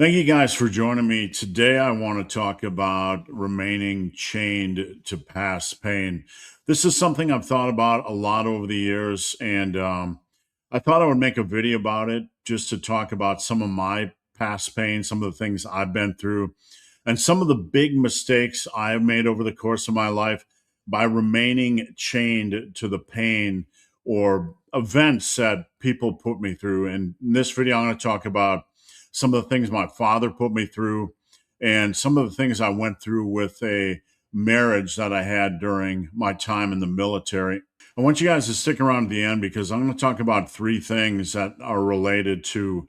Thank you guys for joining me. Today, I want to talk about remaining chained to past pain. This is something I've thought about a lot over the years, and I thought I would make a video about it just to talk about some of my past pain, some of the things I've been through, and some of the big mistakes I have made over the course of my life by remaining chained to the pain or events that people put me through. And in this video, I'm going to talk about some of the things my father put me through and some of the things I went through with a marriage that I had during my time in the military. I want you guys to stick around to the end because I'm going to talk about three things that are related to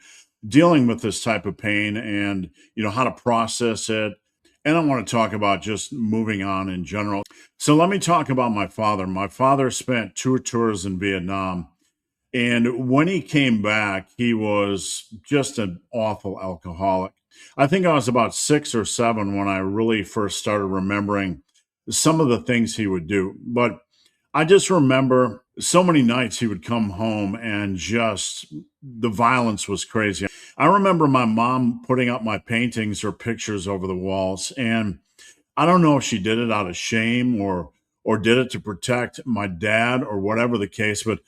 dealing with this type of pain and how to process it. And I want to talk about just moving on in general. So let me talk about my father. My father spent two tours in Vietnam, and when he came back, he was just an awful alcoholic. I think I was about 6 or 7 when I really first started remembering some of the things he would do. But I just remember so many nights he would come home and just the violence was crazy. I remember my mom putting up my paintings or pictures over the walls, and I don't know if she did it out of shame or did it to protect my dad or whatever the case, but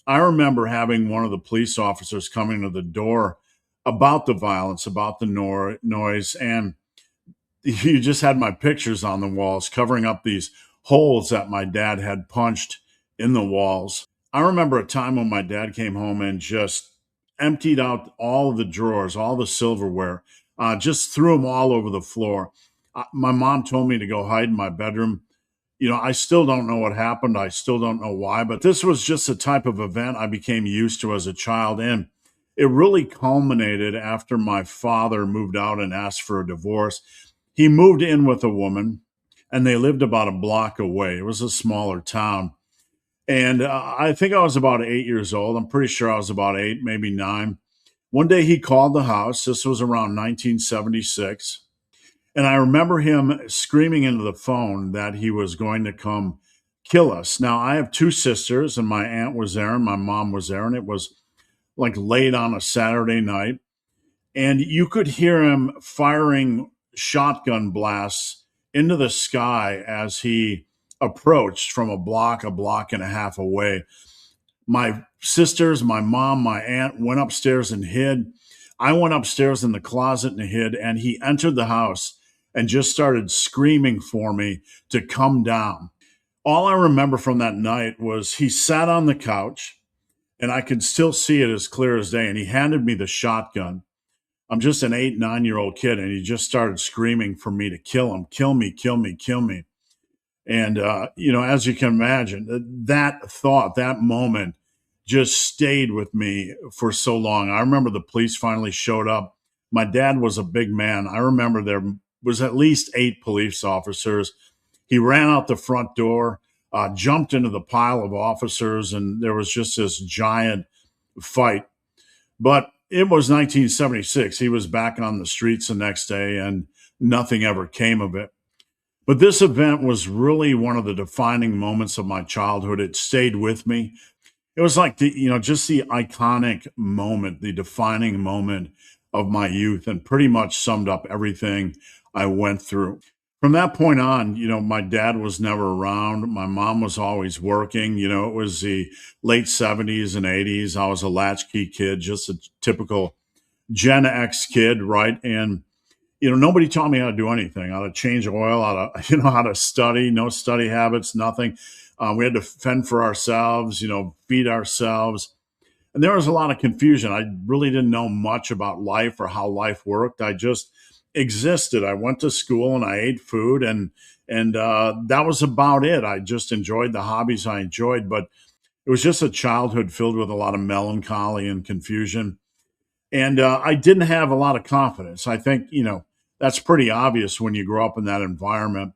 I remember having one of the police officers coming to the door about the violence, about the noise, and you just had my pictures on the walls covering up these holes that my dad had punched in the walls. I remember a time when my dad came home and just emptied out all of the drawers, all the silverware, just threw them all over the floor. My mom told me to go hide in my bedroom. I still don't know what happened. I still don't know why, but this was just a type of event I became used to as a child. And it really culminated after my father moved out and asked for a divorce. He moved in with a woman and they lived about a block away. It was a smaller town. And I think I was about 8 years old. I'm pretty sure I was about eight, maybe nine. One day he called the house. This was around 1976. And I remember him screaming into the phone that he was going to come kill us. Now, I have two sisters, and my aunt was there, and my mom was there, and it was like late on a Saturday night. And you could hear him firing shotgun blasts into the sky as he approached from a block and a half away. My sisters, my mom, my aunt went upstairs and hid. I went upstairs in the closet and hid, and he entered the house and just started screaming for me to come down. All I remember from that night was he sat on the couch, and I could still see it as clear as day, and he handed me the shotgun. I'm just an 8, 9 year old kid, and he just started screaming for me to kill him, kill me, kill me, kill me. And, as you can imagine, that thought, that moment just stayed with me for so long. I remember the police finally showed up. My dad was a big man. I remember there was at least 8 police officers. He ran out the front door, jumped into the pile of officers, and there was just this giant fight. But it was 1976. He was back on the streets the next day, and nothing ever came of it. But this event was really one of the defining moments of my childhood. It stayed with me. It was like just the iconic moment, the defining moment of my youth, and pretty much summed up everything I went through. From that point on, my dad was never around. My mom was always working. It was the late 70s and 80s. I was a latchkey kid, just a typical Gen X kid, right? And nobody taught me how to do anything, how to change oil, how to study, no study habits, nothing. We had to fend for ourselves, feed ourselves. And there was a lot of confusion. I really didn't know much about life or how life worked. I just existed. I went to school and I ate food and that was about it. I just enjoyed the hobbies I enjoyed, but it was just a childhood filled with a lot of melancholy and confusion. And I didn't have a lot of confidence. I think, that's pretty obvious when you grow up in that environment.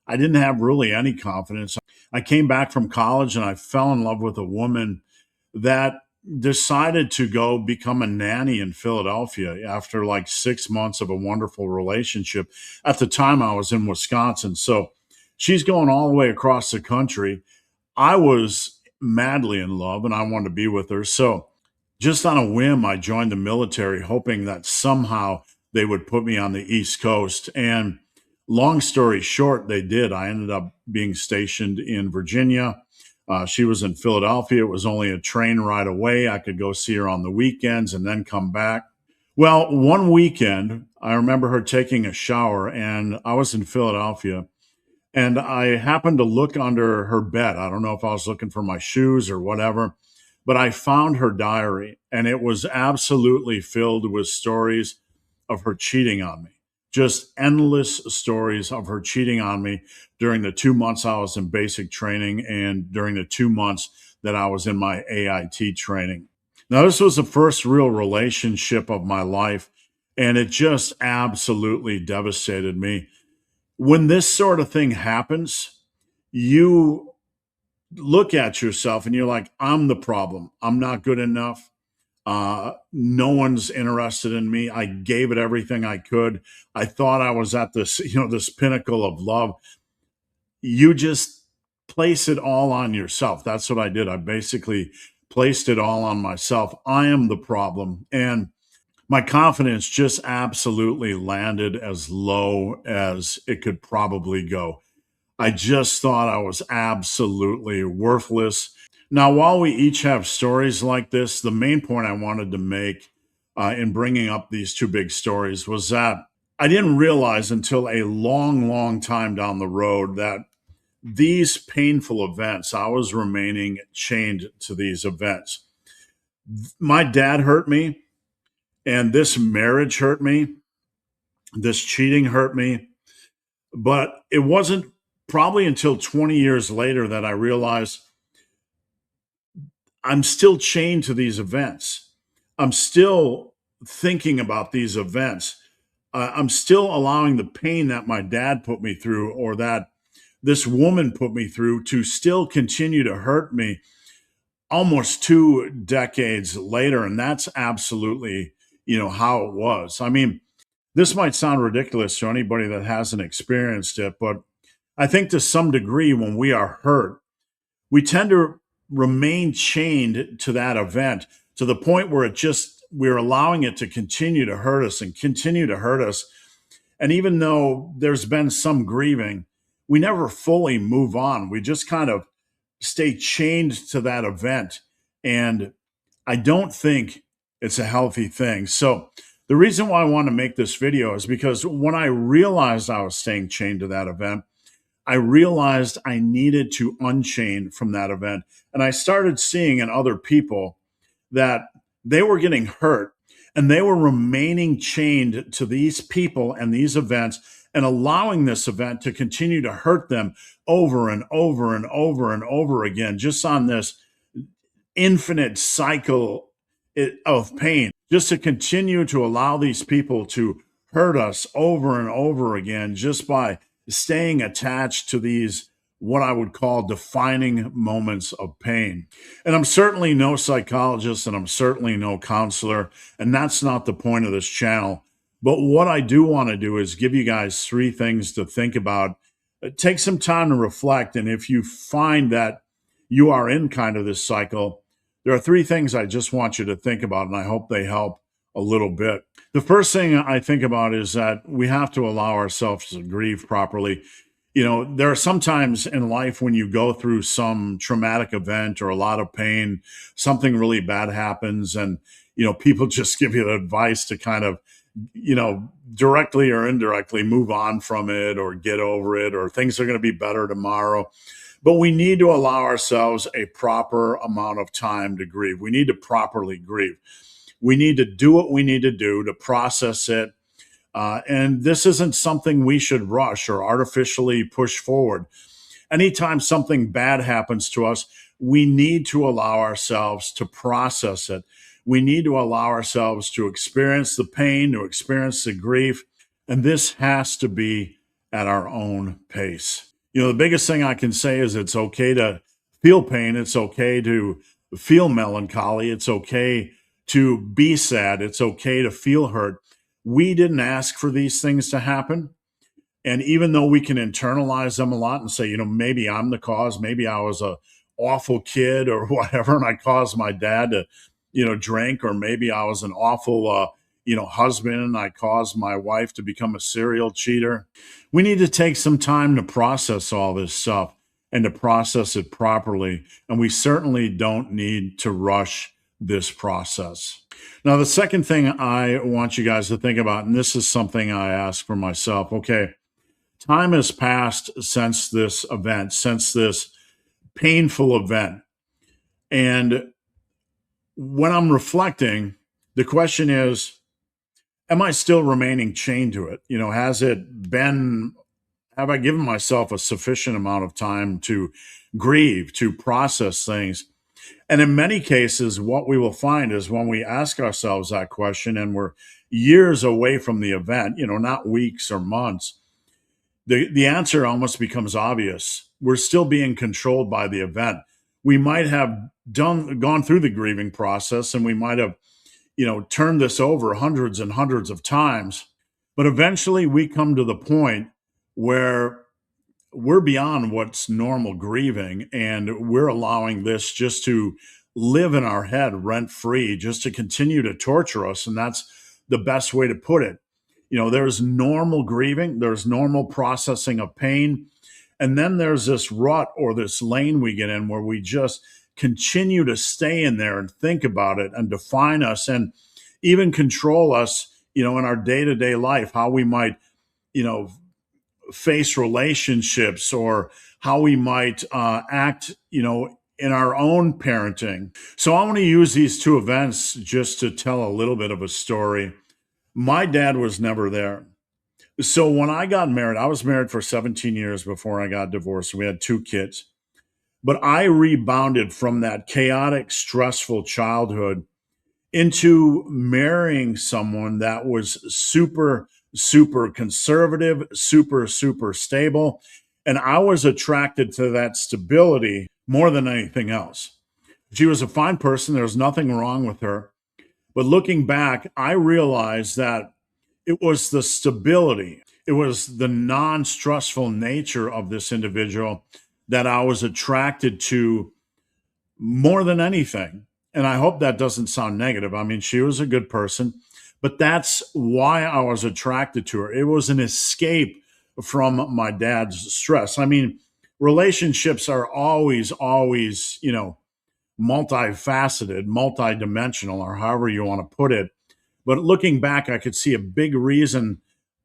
I didn't have really any confidence. I came back from college and I fell in love with a woman that decided to go become a nanny in Philadelphia after like 6 months of a wonderful relationship. At the time, I was in Wisconsin. So she's going all the way across the country. I was madly in love and I wanted to be with her. So just on a whim, I joined the military, hoping that somehow they would put me on the East Coast. And long story short, they did. I ended up being stationed in Virginia. She was in Philadelphia. It was only a train ride away. I could go see her on the weekends and then come back. Well, one weekend, I remember her taking a shower, and I was in Philadelphia, and I happened to look under her bed. I don't know if I was looking for my shoes or whatever, but I found her diary, and it was absolutely filled with stories of her cheating on me. Just endless stories of her cheating on me during the 2 months I was in basic training and during the 2 months that I was in my AIT training. Now, this was the first real relationship of my life, and it just absolutely devastated me. When this sort of thing happens, you look at yourself and you're like, I'm the problem. I'm not good enough. No one's interested in me. I gave it everything I could. I thought I was at this, this pinnacle of love. You just place it all on yourself. That's what I did. I basically placed it all on myself. I am the problem. And my confidence just absolutely landed as low as it could probably go. I just thought I was absolutely worthless. Now, while we each have stories like this, the main point I wanted to make in bringing up these two big stories was that I didn't realize until a long, long time down the road that these painful events, I was remaining chained to these events. My dad hurt me, and this marriage hurt me, this cheating hurt me, but it wasn't probably until 20 years later that I realized I'm still chained to these events. I'm still thinking about these events. I'm still allowing the pain that my dad put me through or that this woman put me through to still continue to hurt me almost 2 decades later. And that's absolutely, how it was. I mean, this might sound ridiculous to anybody that hasn't experienced it, but I think to some degree, when we are hurt, we tend to remain chained to that event to the point where we're allowing it to continue to hurt us and continue to hurt us. And even though there's been some grieving, we never fully move on. We just kind of stay chained to that event. And I don't think it's a healthy thing. So the reason why I want to make this video is because when I realized I was staying chained to that event, I realized I needed to unchain from that event. And I started seeing in other people that they were getting hurt and they were remaining chained to these people and these events and allowing this event to continue to hurt them over and over and over and over again, just on this infinite cycle of pain, just to continue to allow these people to hurt us over and over again just by staying attached to these what I would call defining moments of pain. And I'm certainly no psychologist and I'm certainly no counselor, and that's not the point of this channel. But what I do want to do is give you guys 3 things to think about. Take some time to reflect, and if you find that you are in kind of this cycle, there are 3 things I just want you to think about, and I hope they help a little bit. The first thing I think about is that we have to allow ourselves to grieve properly. There are some times in life when you go through some traumatic event or a lot of pain, something really bad happens, and, people just give you the advice to kind of, directly or indirectly move on from it or get over it, or things are going to be better tomorrow. But we need to allow ourselves a proper amount of time to grieve. We need to properly grieve. We need to do what we need to do to process it. And this isn't something we should rush or artificially push forward. Anytime something bad happens to us, we need to allow ourselves to process it. We need to allow ourselves to experience the pain, to experience the grief. And this has to be at our own pace. The biggest thing I can say is it's okay to feel pain. It's okay to feel melancholy. It's okay to be sad. It's okay to feel hurt. We didn't ask for these things to happen. And even though we can internalize them a lot and say, maybe I'm the cause, maybe I was a awful kid or whatever, and I caused my dad to, drink, or maybe I was an awful, husband. I caused my wife to become a serial cheater. We need to take some time to process all this stuff and to process it properly. And we certainly don't need to rush this process. Now, the second thing I want you guys to think about, and this is something I ask for myself, okay, time has passed since this event, since this painful event. And when I'm reflecting, the question is, am I still remaining chained to it? Have I given myself a sufficient amount of time to grieve, to process things? And in many cases, what we will find is when we ask ourselves that question and we're years away from the event, not weeks or months, the answer almost becomes obvious. We're still being controlled by the event. We might have gone through the grieving process, and we might have, turned this over hundreds and hundreds of times. But eventually we come to the point where we're beyond what's normal grieving, and we're allowing this just to live in our head rent free, just to continue to torture us. And that's the best way to put it. There's normal grieving, there's normal processing of pain. And then there's this rut or this lane we get in where we just continue to stay in there and think about it and define us and even control us, in our day to day life, how we might, you know, face relationships or how we might act, in our own parenting. So I want to use these two events just to tell a little bit of a story. My dad was never there. So when I got married, I was married for 17 years before I got divorced. We had two kids. But I rebounded from that chaotic, stressful childhood into marrying someone that was super, super conservative, super, super stable. And I was attracted to that stability more than anything else. She was a fine person. There was nothing wrong with her. But looking back, I realized that it was the stability, it was the non stressful nature of this individual that I was attracted to more than anything. And I hope that doesn't sound negative. I mean, she was a good person, but that's why I was attracted to her. It was an escape from my dad's stress. I mean, relationships are always, multifaceted, multidimensional, or however you want to put it. But looking back, I could see a big reason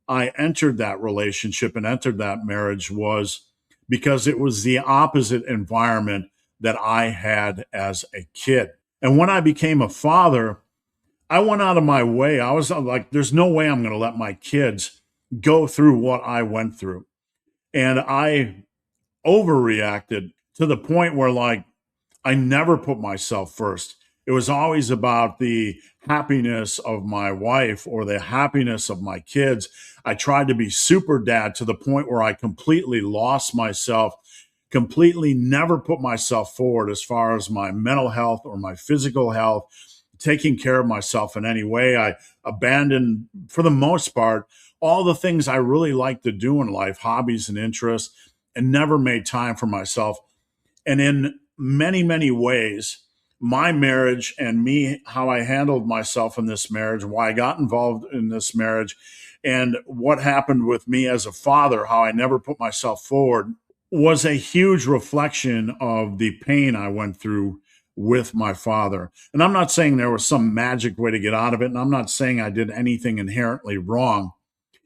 I entered that relationship and entered that marriage was because it was the opposite environment that I had as a kid. And when I became a father, I went out of my way. I was like, there's no way I'm going to let my kids go through what I went through. And I overreacted to the point where, like, I never put myself first. It was always about the happiness of my wife or the happiness of my kids. I tried to be super dad to the point where I completely lost myself, completely never put myself forward as far as my mental health or my physical health, taking care of myself in any way. I abandoned, for the most part, all the things I really like to do in life, hobbies and interests, and never made time for myself. And in many, many ways, my marriage and me, how I handled myself in this marriage, why I got involved in this marriage, and what happened with me as a father, how I never put myself forward, was a huge reflection of the pain I went through with my father. And I'm not saying there was some magic way to get out of it. And I'm not saying I did anything inherently wrong.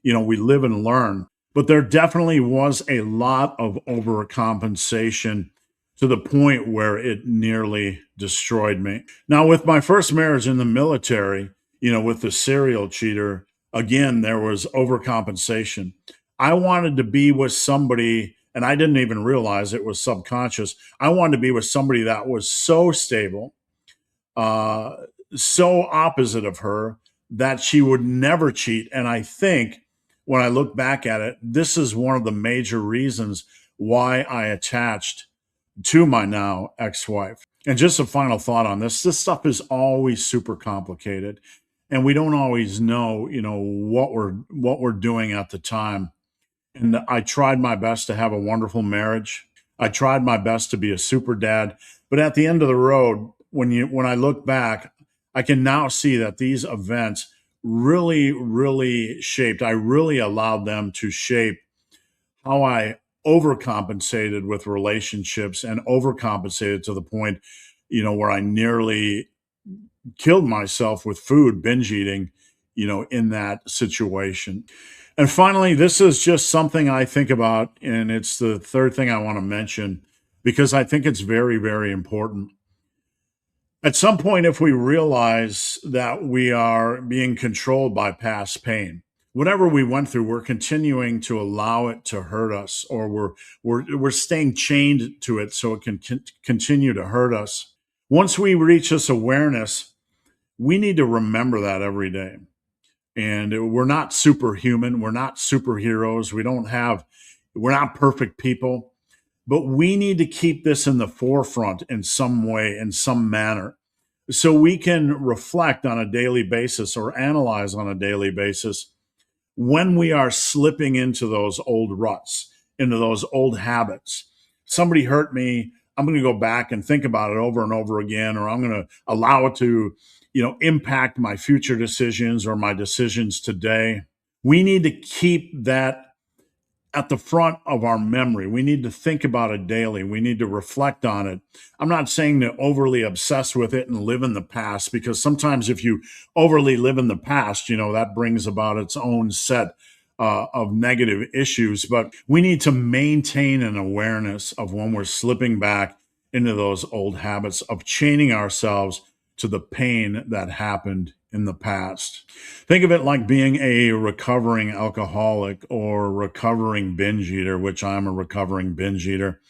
We live and learn. But there definitely was a lot of overcompensation to the point where it nearly destroyed me. Now, with my first marriage in the military, with the serial cheater, again, there was overcompensation. I wanted to be with somebody, and I didn't even realize it was subconscious. I wanted to be with somebody that was so stable, so opposite of her, that she would never cheat. And I think when I look back at it, this is one of the major reasons why I attached to my now ex-wife. And just a final thought on this stuff is always super complicated, and we don't always know, what we're doing at the time. And I tried my best to have a wonderful marriage. I tried my best to be a super dad, but at the end of the road, when I look back, I can now see that these events really shaped. I really allowed them to shape how I overcompensated with relationships and overcompensated to the point, where I nearly killed myself with food, binge eating, in that situation. And finally, this is just something I think about, and it's the third thing I want to mention because I think it's very important. At some point, if we realize that we are being controlled by past pain, whatever we went through, we're continuing to allow it to hurt us, or we're staying chained to it so it can continue to hurt us. Once we reach this awareness, we need to remember that every day. And we're not superhuman. We're not superheroes. We're not perfect people, but we need to keep this in the forefront in some way, in some manner, so we can reflect on a daily basis or analyze on a daily basis when we are slipping into those old ruts, into those old habits. Somebody hurt me. I'm going to go back and think about it over and over again, or I'm going to allow it to, impact my future decisions or my decisions today. We need to keep that at the front of our memory. We need to think about it daily. We need to reflect on it. I'm not saying to overly obsess with it and live in the past, because sometimes if you overly live in the past, that brings about its own set of negative issues. But we need to maintain an awareness of when we're slipping back into those old habits of chaining ourselves to the pain that happened in the past. Think of it like being a recovering alcoholic or recovering binge eater, which I'm a recovering binge eater.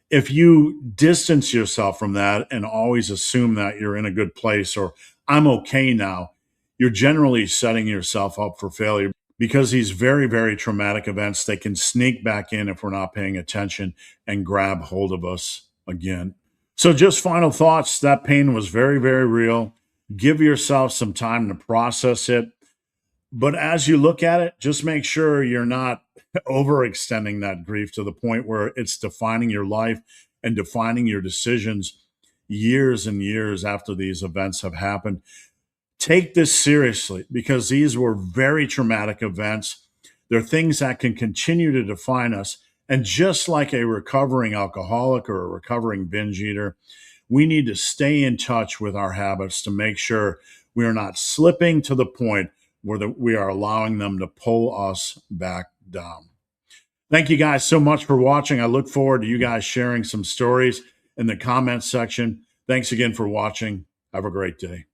If you distance yourself from that and always assume that you're in a good place or I'm okay now, you're generally setting yourself up for failure, because these very traumatic events, they can sneak back in if we're not paying attention and grab hold of us again. So just final thoughts. That pain was very real. Give yourself some time to process it. But as you look at it, just make sure you're not overextending that grief to the point where it's defining your life and defining your decisions years and years after these events have happened. Take this seriously, because these were very traumatic events. They're things that can continue to define us. And just like a recovering alcoholic or a recovering binge eater, we need to stay in touch with our habits to make sure we are not slipping to the point where we are allowing them to pull us back down. Thank you guys so much for watching. I look forward to you guys sharing some stories in the comments section. Thanks again for watching. Have a great day.